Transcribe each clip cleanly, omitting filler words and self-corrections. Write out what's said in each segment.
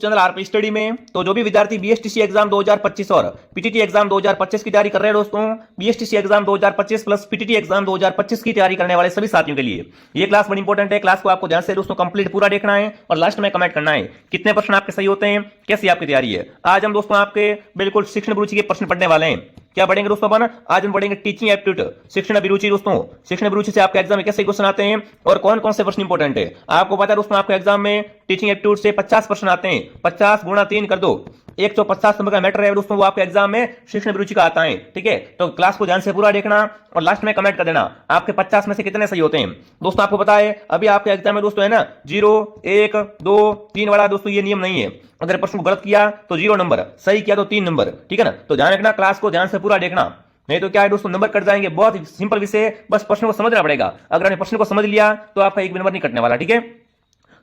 Channel RP study में। तो जो भी विद्यार्थी बीएसटीसी एग्जाम 2025 और पीटीटी एग्जाम 2025 की तैयारी कर रहे हैं दोस्तों, BSTC exam 2025 plus PTT exam 2025 की तैयारी करने वाले सभी साथियों के लिए ये क्लास बड़ी इंपॉर्टेंट है। क्लास को आपको ध्यान से दोस्तों कंप्लीट पूरा देखना है और लास्ट में कमेंट करना है कितने प्रश्न आपके सही होते हैं, कैसी आपकी तैयारी है। आज हम दोस्तों आपके बिल्कुल शिक्षण अभिरुचि के प्रश्न पढ़ने वाले हैं। क्या पढ़ेंगे दोस्तों अपन? आज हम पढ़ेंगे टीचिंग एप्टीट्यूड, शिक्षण अभिरुचि। दोस्तों शिक्षण अभिरुचि से आपके एग्जाम में कैसे क्वेश्चन आते हैं और कौन कौन से प्रश्न इंपॉर्टेंट है आपको पता है दोस्तों। आपके एग्जाम में टीचिंग एप्टीट्यूड से 50 प्रश्न आते हैं, 50 गुणा 3 कर दो, 150 नंबर का मैटर है दोस्तों, वो आपके एग्जाम में शिक्षण अभिरुचि का आता है। ठीक है, तो क्लास को ध्यान से पूरा देखना और लास्ट में कमेंट कर देना आपके 50 में से कितने सही होते हैं। दोस्तों आपको पता है अभी आपके एग्जाम में दोस्तों है ना 0, 1, 2, 3 वाला दोस्तों ये नियम नहीं है। अगर प्रश्न को गलत किया तो 0 नंबर, सही किया तो 3 नंबर। ठीक है ना, तो ध्यान रखना, क्लास को ध्यान से पूरा देखना, नहीं तो क्या है दोस्तों नंबर कट जाएंगे। बहुत सिंपल विषय, बस प्रश्न को समझना पड़ेगा। अगर आपने प्रश्न को समझ लिया तो आपका एक भी नंबर नहीं कटने वाला। ठीक है,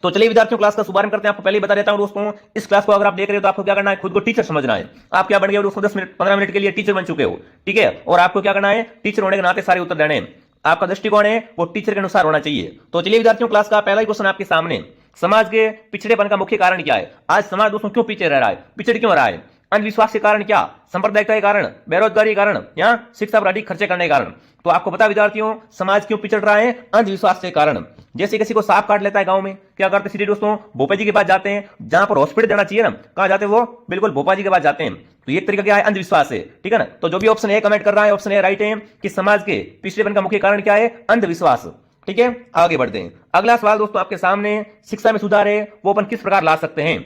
तो चलिए विद्यार्थियों क्लास का शुभारंभ करते हैं। आपको पहले ही बता देता हूं दोस्तों, इस क्लास को अगर आप देख रहे हो तो आपको क्या करना है, खुद को टीचर समझना है। आप क्या बन गए हो दोस्तों, 10 मिनट 15 मिनट के लिए टीचर बन चुके हो। ठीक है, और आपको क्या करना है, टीचर होने के नाते सारे उत्तर देने हैं। आपका दृष्टिकोण है वो टीचर के अनुसार होना चाहिए। तो चलिए विद्यार्थियों क्लास का पहला ही क्वेश्चन आपके सामने, समाज के पिछड़ेपन का मुख्य कारण क्या है। आज समाज दोस्तों क्यों पीछे रह रहा है, पिछड़ क्यों रहा है? अंधविश्वास के कारण क्या, सांप्रदायिकता के कारण, बेरोजगारी के कारण, या शिक्षा पर अधिक खर्चे करने के कारण। तो आपको पता विद्यार्थियों समाज क्यों पिछड़ रहा है, अंधविश्वास के कारण। जैसे किसी को सांप काट लेता है गांव में, क्या करते सीधे दोस्तों भोपा जी के पास जाते हैं, जहां पर हॉस्पिटल जाना चाहिए ना, कहां जाते हैं वो, बिल्कुल भोपा जी के पास जाते हैं। तो ये तरीका क्या है, अंधविश्वास है। ठीक है ना, तो जो भी ऑप्शन ए कमेंट कर रहा है ऑप्शन ए राइट है कि समाज के पिछड़ेपन का मुख्य कारण क्या है, अंधविश्वास। ठीक है, आगे बढ़ते हैं। अगला सवाल दोस्तों आपके सामने, शिक्षा में सुधार है वो अपन किस प्रकार ला सकते हैं।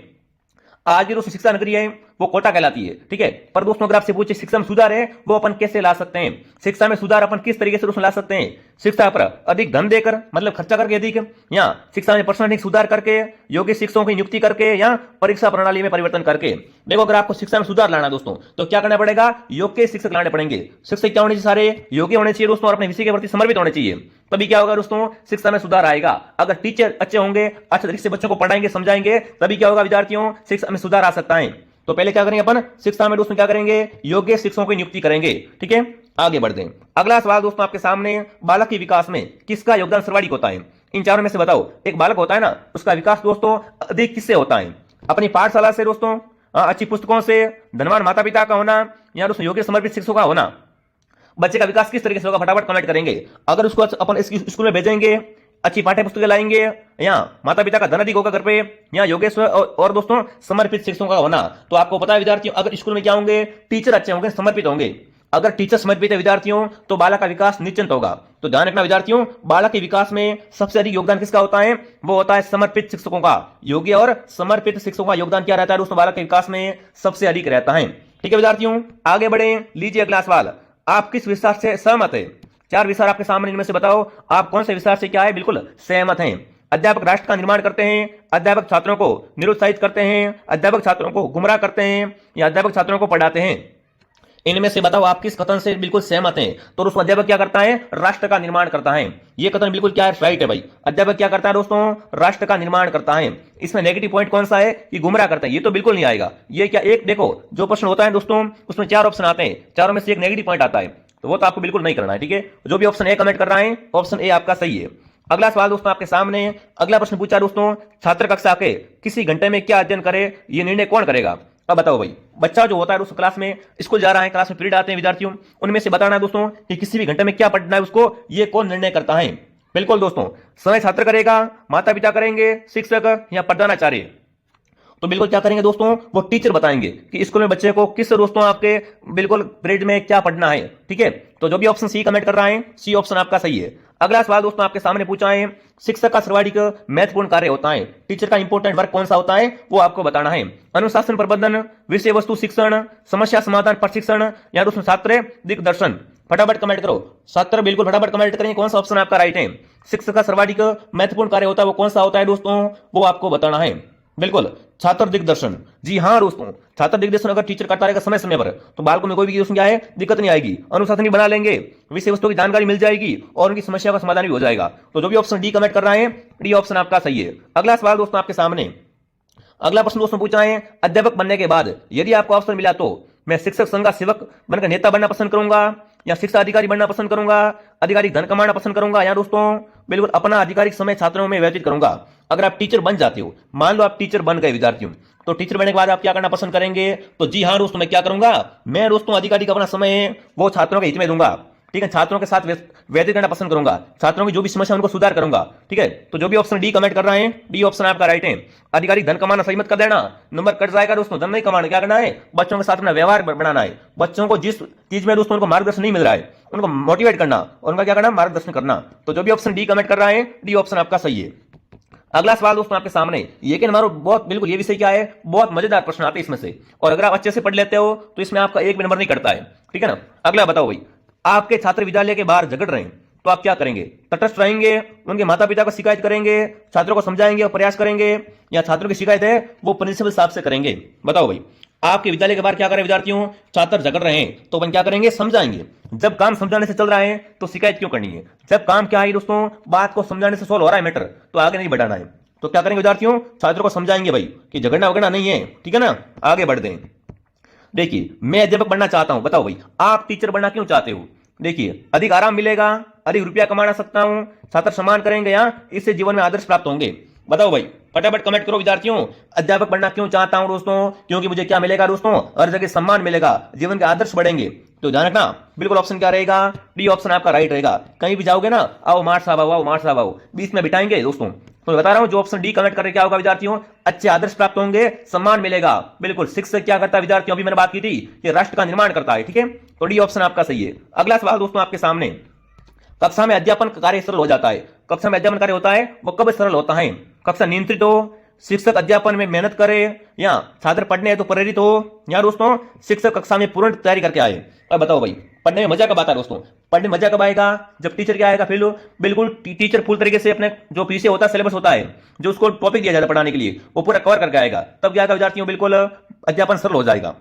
आज की दोस्तों शिक्षा नगरी है वो कोटा कहलाती है। ठीक है, पर दोस्तों अगर आपसे पूछे शिक्षा में सुधार है वो अपन कैसे ला सकते हैं, शिक्षा में सुधार अपन किस तरीके से दोस्तों ला सकते हैं। शिक्षा पर अधिक धन देकर, मतलब खर्चा करके अधिक, या शिक्षा में पर्सनल सुधार करके, योग्य शिक्षकों की नियुक्ति करके, या परीक्षा प्रणाली में परिवर्तन करके। देखो अगर आपको शिक्षा में सुधार लाना दोस्तों तो क्या करना पड़ेगा, योग्य शिक्षक लाने पड़ेंगे। शिक्षक क्या होने चाहिए, सारे योग्य होने चाहिए दोस्तों और अपने विषय के प्रति समर्पित होने चाहिए। तभी क्या होगा दोस्तों, शिक्षा में सुधार आएगा। अगर टीचर अच्छे होंगे, अच्छे तरीके से बच्चों को पढ़ाएंगे समझाएंगे, तभी क्या होगा विद्यार्थियों, शिक्षा में सुधार आ सकता है। तो पहले क्या करेंगे अपन, शिक्षा में दोस्तों क्या करेंगे, योग्य शिक्षकों की नियुक्ति करेंगे। ठीक है, आगे बढ़ते हैं। अगला सवाल दोस्तों आपके सामने, बालक के विकास में किसका योगदान सर्वाधिक होता है। इन चारों में से बताओ, एक बालक होता है ना, उसका विकास दोस्तों अधिक किससे होता है, अपनी पाठशाला से दोस्तों, अच्छी पुस्तकों से, धनवान माता पिता का होना, या दोस्तों योग्य समर्पित शिक्षकों का होना। बच्चे का विकास किस तरीके से होगा, फटाफट कमेंट करेंगे। अगर उसको अपन स्कूल में भेजेंगे, अच्छी पाठ्य पुस्तकें लाएंगे, या माता पिता का धन अधिक होगा घर पे, या योगेश्वर और दोस्तों समर्पित शिक्षकों का होना। तो आपको पता है विद्यार्थियों, अगर स्कूल में क्या होंगे, टीचर अच्छे होंगे, समर्पित होंगे। अगर टीचर समर्पित है विद्यार्थियों तो बालक का विकास निश्चिंत होगा। तो ध्यान रखना विद्यार्थियों, बालक के विकास में सबसे अधिक योगदान किसका होता है, वो होता है समर्पित शिक्षकों का। योग्य और समर्पित शिक्षकों का योगदान क्या रहता है दोस्तों, बालक के विकास में सबसे अधिक रहता है। ठीक है विद्यार्थियों, आगे बढ़े। लीजिए अगला सवाल, आप किस विचार से सहमत है। 4 विचार आपके सामने, इनमें से बताओ आप कौन से विचार से क्या है, बिल्कुल सहमत हैं। अध्यापक राष्ट्र का निर्माण करते हैं, अध्यापक छात्रों को निरुत्साहित करते हैं, अध्यापक छात्रों को गुमराह करते हैं, या अध्यापक छात्रों को पढ़ाते हैं। इनमें से बताओ आप किस कथन से बिल्कुल सहमत हैं। तो दोस्तों अध्यापक क्या करता है, राष्ट्र का निर्माण करता है। ये कथन बिल्कुल क्या है, राइट है भाई। अध्यापक क्या करता है दोस्तों, राष्ट्र का निर्माण करता है। इसमें नेगेटिव पॉइंट कौन सा है, कि गुमराह करता है, ये तो बिल्कुल नहीं आएगा। ये क्या, एक देखो जो प्रश्न होता है दोस्तों उसमें 4 ऑप्शन आते हैं, चारों में से एक नेगेटिव पॉइंट आता है, तो वो तो आपको बिल्कुल नहीं करना है। ठीक है, जो भी ऑप्शन ए कमेंट कर रहा है ऑप्शन ए आपका सही है। अगला सवाल दोस्तों आपके सामने, अगला प्रश्न पूछा दोस्तों, छात्र कक्षा के किसी घंटे में क्या अध्ययन करे, ये निर्णय कौन करेगा। अब बताओ भाई, बच्चा जो होता है दोस्तों क्लास में स्कूल जा रहा है, क्लास में पीरियड आते हैं विद्यार्थियों, उनमें से बताना है दोस्तों कि किसी भी घंटे में क्या पढ़ना है उसको, ये कौन निर्णय करता है। बिल्कुल दोस्तों, समय छात्र करेगा, माता पिता करेंगे, शिक्षक, या प्रधानाचार्य। तो बिल्कुल क्या करेंगे दोस्तों, वो टीचर बताएंगे कि स्कूल में बच्चे को किस दोस्तों आपके बिल्कुल पीरियड में क्या पढ़ना है। ठीक है, तो जो भी ऑप्शन सी कमेंट कर रहा है सी ऑप्शन आपका सही है। अगला सवाल दोस्तों आपके सामने पूछा है, शिक्षक का सर्वाधिक महत्वपूर्ण कार्य होता है, टीचर का इंपॉर्टेंट वर्क कौन सा होता है, वो आपको बताना है। अनुशासन प्रबंधन, विषय वस्तु शिक्षण, समस्या समाधान प्रशिक्षण, या दोस्तों छात्र दिग्दर्शन। फटाफट कमेंट करो, छात्र बिल्कुल फटाफट कमेंट करेंगे कौन सा ऑप्शन आपका राइट है। शिक्षक का सर्वाधिक महत्वपूर्ण कार्य होता है वो कौन सा होता है दोस्तों, वो आपको बताना है। बिल्कुल छात्र दिग्दर्शन, जी हाँ दोस्तों, छात्र दिग्दर्शन अगर टीचर करता रहेगा समय समय पर तो बालकों में कोई भी क्या है, दिक्कत नहीं आएगी। अनुशासन भी बना लेंगे, विषय वस्तु की जानकारी मिल जाएगी और उनकी समस्या का समाधान भी हो जाएगा। तो जो भी ऑप्शन डी कमेंट कर रहा है डी ऑप्शन आपका सही है। अगला सवाल दोस्तों आपके सामने, अगला प्रश्न दोस्तों पूछा है, अध्यापक बनने के बाद यदि आपको अवसर मिला तो मैं शिक्षक संघ का सेवक बनकर नेता बनना पसंद करूंगा, या शिक्षा अधिकारी बनना पसंद करूंगा, अधिकारी धन कमाना पसंद करूंगा, या दोस्तों बिल्कुल अपना आधिकारिक समय छात्रों में व्यतीत करूंगा। अगर आप टीचर बन जाते हो, मान लो आप टीचर बन गए विद्यार्थियों, तो टीचर बनने के बाद आप क्या करना पसंद करेंगे? तो जी हाँ दोस्तों, मैं क्या करूंगा, मैं दोस्तों अधिकाधिक अपना समय वो छात्रों के हित में दूंगा। ठीक है, छात्रों के साथ व्यतीत करना पसंद करूंगा, छात्रों की जो भी समस्या उनको सुधार करूंगा। ठीक है, तो जो भी ऑप्शन डी कमेंट कर रहे हैं, डी ऑप्शन आपका राइट है। अधिकाधिक धन कमाना सही मत कर देना, नंबर कट जाएगा दोस्तों। धन नहीं कमाना, क्या करना है? बच्चों के साथ अपना व्यवहार बनाना है। बच्चों को जिस चीज में दोस्तों उनको मार्गदर्शन नहीं मिल रहा है, उनको मोटिवेट करना और उनका क्या करना, मार्गदर्शन करना। तो जो भी ऑप्शन डी कमेंट कर रहा है, डी ऑप्शन आपका सही है। अगला सवाल दोस्तों आपके सामने, ये कि हमारा बहुत बिल्कुल ये विषय क्या है, बहुत मजेदार प्रश्न आते हैं इसमें से, और अगर आप अच्छे से पढ़ लेते हो तो इसमें आपका एक भी नंबर नहीं कटता है। ठीक है ना। अगला बताओ भाई, आपके छात्र विद्यालय के बाहर झगड़ रहे हैं तो आप क्या करेंगे? तटस्थ रहेंगे, उनके माता पिता को शिकायत करेंगे, छात्रों को समझाएंगे और प्रयास करेंगे, या छात्रों की शिकायत है वो प्रिंसिपल साहब से करेंगे? बताओ भाई, आपके विद्यालय के बाहर क्या करें विद्यार्थियों? छात्र झगड़ रहे हैं तो अपन क्या करेंगे? समझाएंगे। जब काम समझाने से चल रहा है तो शिकायत क्यों करनी है? जब काम क्या है दोस्तों, बात को समझाने से सोल्व हो रहा है मैटर, तो आगे नहीं बढ़ाना है। तो क्या करेंगे विद्यार्थियों? छात्रों को समझाएंगे भाई कि झगड़ना वगड़ना नहीं है। ठीक है ना, आगे बढ़ते हैं। देखिए, मैं अध्यापक बनना चाहता हूं, बताओ भाई आप टीचर बनना क्यों चाहते हो? देखिए, अधिक आराम मिलेगा, अधिक रुपया कमा सकता हूं, छात्र सम्मान करेंगे, या इससे जीवन में आदर्श प्राप्त होंगे। बताओ भाई, फटाफट कमेंट करो विद्यार्थियों। अध्यापक बनना क्यों चाहता हूं दोस्तों? क्योंकि मुझे क्या मिलेगा दोस्तों? हर जगह सम्मान मिलेगा, जीवन के आदर्श बढ़ेंगे। तो ध्यान रखना, बिल्कुल ऑप्शन क्या रहेगा? डी ऑप्शन आपका राइट रहेगा। कहीं भी जाओगे ना, आओ मार साहब आओ, मार साहब आओ, बीच में बिठाएंगे दोस्तों। तो बता रहा हूं, जो ऑप्शन डी कमेंट करके क्या होगा विद्यार्थियों? अच्छे आदर्श प्राप्त होंगे, सम्मान मिलेगा। बिल्कुल, शिक्षक क्या करता है विद्यार्थियों? अभी मैंने बात की थी, ये राष्ट्र का निर्माण करता है। ठीक है, तो डी ऑप्शन आपका सही है। अगला सवाल दोस्तों आपके सामने, कक्षा में अध्यापन कार्य सरल हो जाता है। कक्षा में अध्यापन कार्य होता है वो कब सरल होता है? कक्षा नियंत्रित हो, शिक्षक अध्यापन में मेहनत करे, या छात्र पढ़ने तो प्रेरित हो, या दोस्तों शिक्षक कक्षा में पूर्ण तैयारी करके आए। अब बताओ भाई, पढ़ने में मजा कब आता है दोस्तों? पढ़ने में मजा कब आएगा? जब टीचर क्या आएगा, फिर बिल्कुल टीचर फुल तरीके से अपने जो विषय होता है, सिलेबस होता है, जो उसको टॉपिक दिया जाता है पढ़ाने के लिए, वो पूरा कवर करके आएगा। तब क्या आएगा विद्यार्थियों? बिल्कुल अध्यापन सरल हो जाएगा।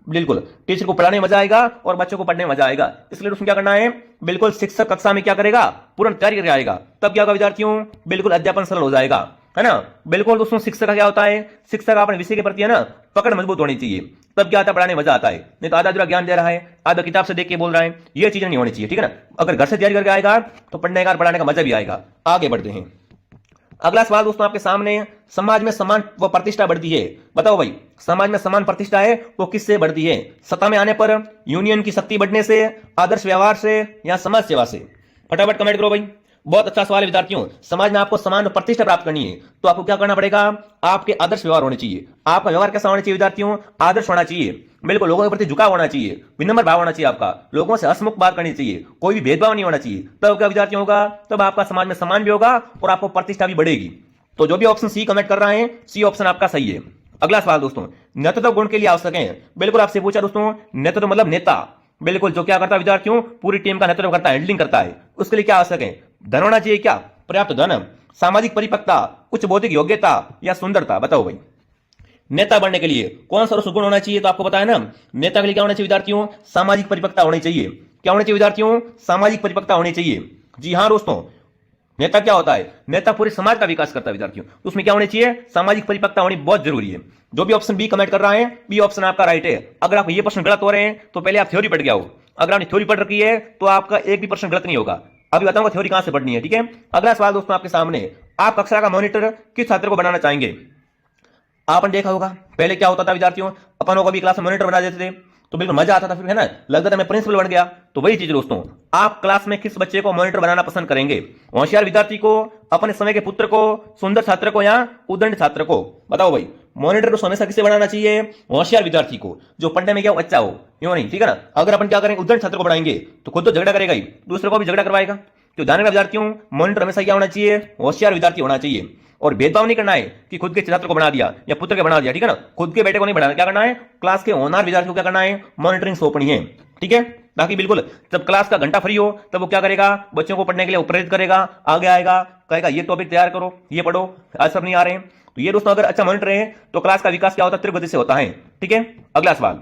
बिल्कुल टीचर को पढ़ाने में मजा आएगा और बच्चों को पढ़ने में मजा आएगा। इसलिए उसमें क्या करना है? बिल्कुल शिक्षक कक्षा में क्या करेगा? पूर्ण तैयारी करके आएगा। तब क्या होगा विद्यार्थियों? बिल्कुल अध्यापन सरल हो जाएगा, है ना। बिल्कुल दोस्तों, शिक्षक का क्या होता है? शिक्षक अपने विषय के प्रति है ना पकड़ मजबूत होनी चाहिए। तब क्या आता है? पढ़ाने में मजा आता है। नहीं तो आधा अधूरा ज्ञान दे रहा है, आधा किताब से देख के बोल रहा है, ये चीजें नहीं होनी चाहिए। ठीक है ना। अगर घर से तैयारी करके आएगा तो पढ़ने का पढ़ाने का मजा भी आएगा। आगे बढ़ते हैं। अगला सवाल दोस्तों आपके सामने, समाज में सम्मान व प्रतिष्ठा बढ़ती है। बताओ भाई, समाज में सम्मान प्रतिष्ठा है वो किससे बढ़ती है? सत्ता में आने पर, यूनियन की शक्ति बढ़ने से, आदर्श व्यवहार से, या समाज सेवा से? फटाफट कमेंट करो भाई। बहुत अच्छा सवाल है विद्यार्थियों। समाज में आपको सम्मान और प्रतिष्ठा प्राप्त करनी है तो आपको क्या करना पड़ेगा? आपके आदर्श व्यवहार होने चाहिए। आपका व्यवहार कैसा होना चाहिए विद्यार्थियों? आदर्श होना चाहिए। बिल्कुल लोगों के प्रति झुकाव होना चाहिए, विनम्र भाव होना चाहिए आपका, लोगों से हंसमुख बात करनी चाहिए, कोई भी भेदभाव नहीं होना चाहिए। तब क्या विद्यार्थियों होगा? तब आपका समाज में सम्मान भी होगा और आपको प्रतिष्ठा भी बढ़ेगी। तो जो भी ऑप्शन सी कमेंट कर रहे हैं, सी ऑप्शन आपका सही है। अगला सवाल दोस्तों, नेतृत्व गुण के लिए आवश्यक है। बिल्कुल आपसे पूछा दोस्तों, नेतृत्व मतलब नेता। बिल्कुल जो क्या करता है विद्यार्थियों? पूरी टीम का नेतृत्व करता है, हैंडलिंग करता है। उसके लिए क्या आवश्यक है? धन होना चाहिए, क्या? पर्याप्त धन, सामाजिक परिपक्वता, उच्च बौद्धिक योग्यता, या सुंदरता? बताओ भाई, नेता बनने के लिए कौन सा गुण होना चाहिए? तो आपको पता है ना, नेता के लिए क्या होना चाहिए विद्यार्थियों? सामाजिक परिपक्वता होनी चाहिए। क्या होनी चाहिए विद्यार्थियों? सामाजिक परिपक्वता होनी चाहिए। जी हाँ दोस्तों, नेता क्या होता है? नेता पूरे समाज का विकास करता है विद्यार्थियों। तो उसमें क्या होनी चाहिए? सामाजिक परिपक्वता होनी बहुत जरूरी है। जो भी ऑप्शन बी कमेंट कर रहा है, बी ऑप्शन आपका राइट है। अगर आप ये प्रश्न गलत हो रहे हैं तो पहले आप थ्योरी पढ़ के आओ। अगर आपने थ्योरी पढ़ रखी है तो आपका एक भी प्रश्न गलत नहीं होगा। अभी बताऊंगा थ्योरी कहां से पढ़नी है। ठीक है। अगला सवाल दोस्तों आपके सामने, आप कक्षा का मॉनिटर किस छात्र को बनाना चाहेंगे? आपने देखा होगा पहले क्या होता था विद्यार्थियों, अपनों को भी क्लास में मॉनिटर बना देते थे तो बिल्कुल मजा आता था, फिर है ना, लगता था मैं प्रिंसिपल बन गया। तो वही चीज दोस्तों, आप क्लास में किस बच्चे को मॉनिटर बनाना पसंद करेंगे? होशियार विद्यार्थी को, अपने समय के पुत्र को, सुंदर छात्र को, या उद्दंड छात्र को? बताओ भाई, मॉनिटर को हमेशा किसे बनाना चाहिए? होशियार विद्यार्थी को, जो पढ़ने में क्या अच्छा हो, क्यों नहीं? ठीक है ना। अगर अपन क्या करेंगे, उद्दंड छात्र को बढ़ाएंगे तो खुद तो झगड़ा करेगा ही, दूसरे को भी झगड़ा करवाएगा। तो ध्यान रखना विद्यार्थियों, मॉनिटर हमेशा क्या होना चाहिए? होशियार विद्यार्थी होना चाहिए। और भेदभाव नहीं करना है कि खुद के छात्र को बना दिया या पुत्र के बना दिया। ठीक है ना, खुद के बेटे को नहीं बनाना। क्या करना है? क्लास के होनहार विद्यार्थी को क्या करना है? मॉनिटरिंग सौंपनी है। ठीक है, ताकि बिल्कुल जब क्लास का घंटा फ्री हो तब वो क्या करेगा? बच्चों को पढ़ने के लिए प्रेरित करेगा, आगे आएगा, कहेगा ये टॉपिक तैयार करो, ये पढ़ो, आज सब नहीं आ रहे हैं। तो ये दोस्तों अगर अच्छा मॉनिटर है तो क्लास का विकास क्या होता है? तीव्र गति से होता है। ठीक है। अगला सवाल,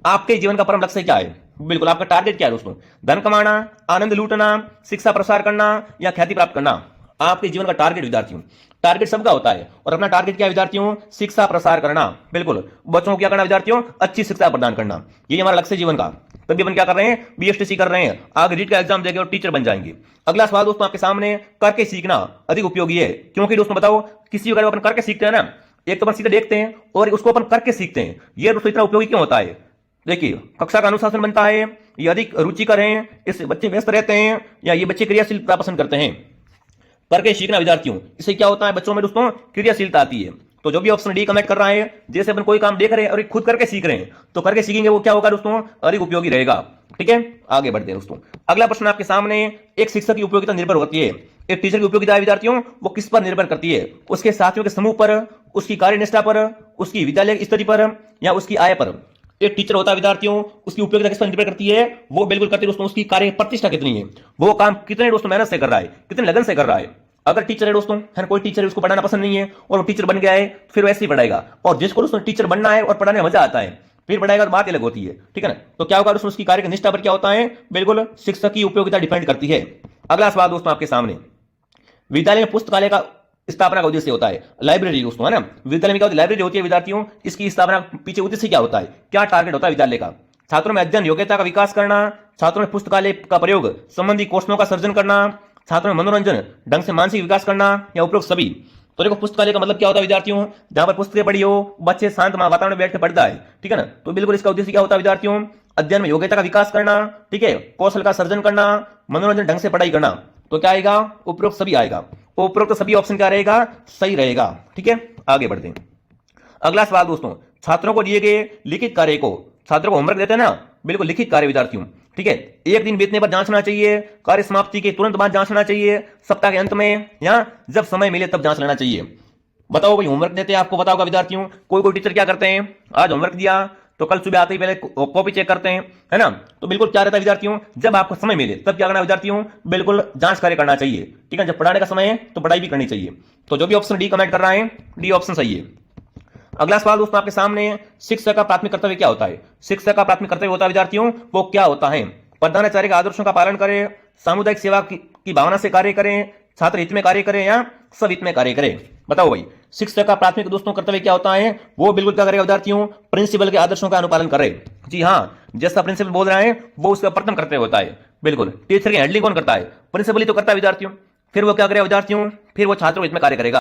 आपके जीवन का परम लक्ष्य क्या है? बिल्कुल आपका टारगेट क्या है दोस्तों? धन कमाना, आनंद लूटना, शिक्षा प्रसार करना, या ख्याति प्राप्त करना? आपके जीवन का टारगेट विद्यार्थियों, टारगेट सबका होता है और अपना टारगेट क्या है विद्यार्थियों? शिक्षा प्रसार करना। बिल्कुल बच्चों को क्या करना विद्यार्थियों? अच्छी शिक्षा प्रदान करना, ये हमारा लक्ष्य जीवन का। तभी अपन क्या कर रहे हैं, बीएसटीसी कर रहे हैं, आगे रीट का एग्जाम देंगे और टीचर बन जाएंगे। अगला सवाल दोस्तों आपके सामने, करके सीखना अधिक उपयोगी है, क्योंकि दोस्तों बताओ किसी अगर अपन करके सीखते हैं ना, एक तो अपन सीधे देखते हैं और उसको अपन करके सीखते हैं, ये दोस्तों इतना उपयोगी क्यों होता है? देखिए, कक्षा का अनुशासन बनता है, ये अधिक रुचिकर है, इससे बच्चे व्यस्त रहते हैं, या ये बच्चे क्रियाशीलता पसंद करते हैं। करके सीखना विद्यार्थियों, इससे क्या होता है बच्चों में दोस्तों, क्रियाशीलता आती है। तो जो भी ऑप्शन डी कमेंट कर रहा है, जैसे अपन कोई काम देख रहे हैं और खुद करके सीख रहे हैं, तो करके सीखेंगे वो क्या होगा दोस्तों, अधिक उपयोगी रहेगा। ठीक है, आगे बढ़ते हैं दोस्तों। अगला प्रश्न आपके सामने, एक शिक्षक की उपयोगिता निर्भर होती है, एक टीचर की उपयोगिता है विद्यार्थियों, वो किस पर निर्भर करती है? उसके साथियों के समूह पर, उसकी कार्यनिष्ठा पर, उसकी विद्यालय स्थिति पर, या उसकी आय पर। एक टीचर होता है विद्यार्थियों, उसकी उपयोगिता किस पर निर्भर करती है? वो बिल्कुल करती है दोस्तों, उसकी कार्य प्रतिष्ठा कितनी है, वो काम कितने दोस्तों मेहनत से कर रहा है, कितने लगन से कर रहा है। अगर टीचर है दोस्तों, है कोई टीचर है उसको पढ़ाना पसंद नहीं है और वो टीचर बन गया है, फिर वैसे ही पढ़ाएगा, और जिसको दोस्तों टीचर बनना है और पढ़ाने में मजा आता है फिर पढ़ाएगा, तो बात अलग होती है। ठीक है ना, तो क्या होगा दोस्तों, उसकी कार्य निष्ठा पर क्या होता है, बिल्कुल शिक्षक की उपयोगिता डिपेंड करती है। अगला सवाल दोस्तों आपके सामने, विद्यालय में पुस्तकालय का स्थापना का उद्देश्य होता है, लाइब्रेरी दोस्तों, है ना, विद्यालय में क्या होती है, लाइब्रेरी होती है विद्यार्थियों, इसकी स्थापना पीछे उद्देश्य क्या होता है, क्या टारगेट होता है विद्यालय का? छात्रों में अध्ययन योग्यता का विकास करना, छात्रों में पुस्तकालय का प्रयोग संबंधी कौशलों का सर्जन करना, छात्रों में मनोरंजन ढंग से मानसिक विकास करना, या उपरोक्त सभी। तो देखो, पुस्तकालय का मतलब क्या होता है विद्यार्थियों, जहां पर पुस्तकें पढ़ी हो, बच्चे शांत वातावरण में बैठ कर पढ़ता है। ठीक है ना, तो बिल्कुल इसका उद्देश्य क्या होता है विद्यार्थियों, अध्ययन में योग्यता का विकास करना, ठीक है, कौशल का सर्जन करना, मनोरंजन ढंग से पढ़ाई करना। तो क्या आएगा, उपरोक्त सभी आएगा। उपरोक्त सभी ऑप्शन क्या रहेगा, सही रहेगा। ठीक है, आगे बढ़ते हैं। अगला सवाल दोस्तों, छात्रों को दिए गए लिखित कार्य को, छात्रों को होमवर्क देते हैं ना, बिल्कुल लिखित कार्य विद्यार्थियों, ठीक है, एक दिन बीतने पर जांचना चाहिए, कार्य समाप्ति के तुरंत बाद जांचना चाहिए, सप्ताह के अंत में, या जब समय मिले तब जांच लेना चाहिए। बताओ भाई, होमवर्क देते हैं आपको पता होगा विद्यार्थियों, कोई टीचर क्या करते हैं, आज होमवर्क दिया तो कल सुबह आते ही पहले कॉपी चेक करते हैं, है ना। तो बिल्कुल क्या रहता है विद्यार्थियों, जब आपको समय मिले तब क्या करना विद्यार्थियों, बिल्कुल जांच कार्य करना चाहिए। ठीक है, जब पढ़ाने का समय है तो पढ़ाई भी करनी चाहिए। तो जो भी ऑप्शन डी कमेंट कर रहा है, डी ऑप्शन सही है। अगला सवाल दोस्तों आपके सामने, शिक्षक का प्राथमिक कर्तव्य क्या होता है? शिक्षक का प्राथमिक कर्तव्य होता है विद्यार्थियों, वो क्या होता है? प्रधानाचार्य के आदर्शों का पालन करें, सामुदायिक सेवा की भावना से कार्य करें, छात्र हित में कार्य करें, या सब हित में कार्य करें। बताओ भाई, शिक्षक का प्राथमिक दोस्तों कर्तव्य क्या होता है? वो बिल्कुल क्या करेगा विद्यार्थियों, प्रिंसिपल के आदर्शों का अनुपालन करे। जी हाँ, जैसा प्रिंसिपल बोल रहे हैं वो उसका प्रथम कर्तव्य होता है। बिल्कुल, टीचर की हैंडलिंग कौन करता है? प्रिंसिपल ही तो करता है विद्यार्थियों। फिर वो क्या करेगा विद्यार्थियों, फिर वो छात्रों हित में कार्य करेगा।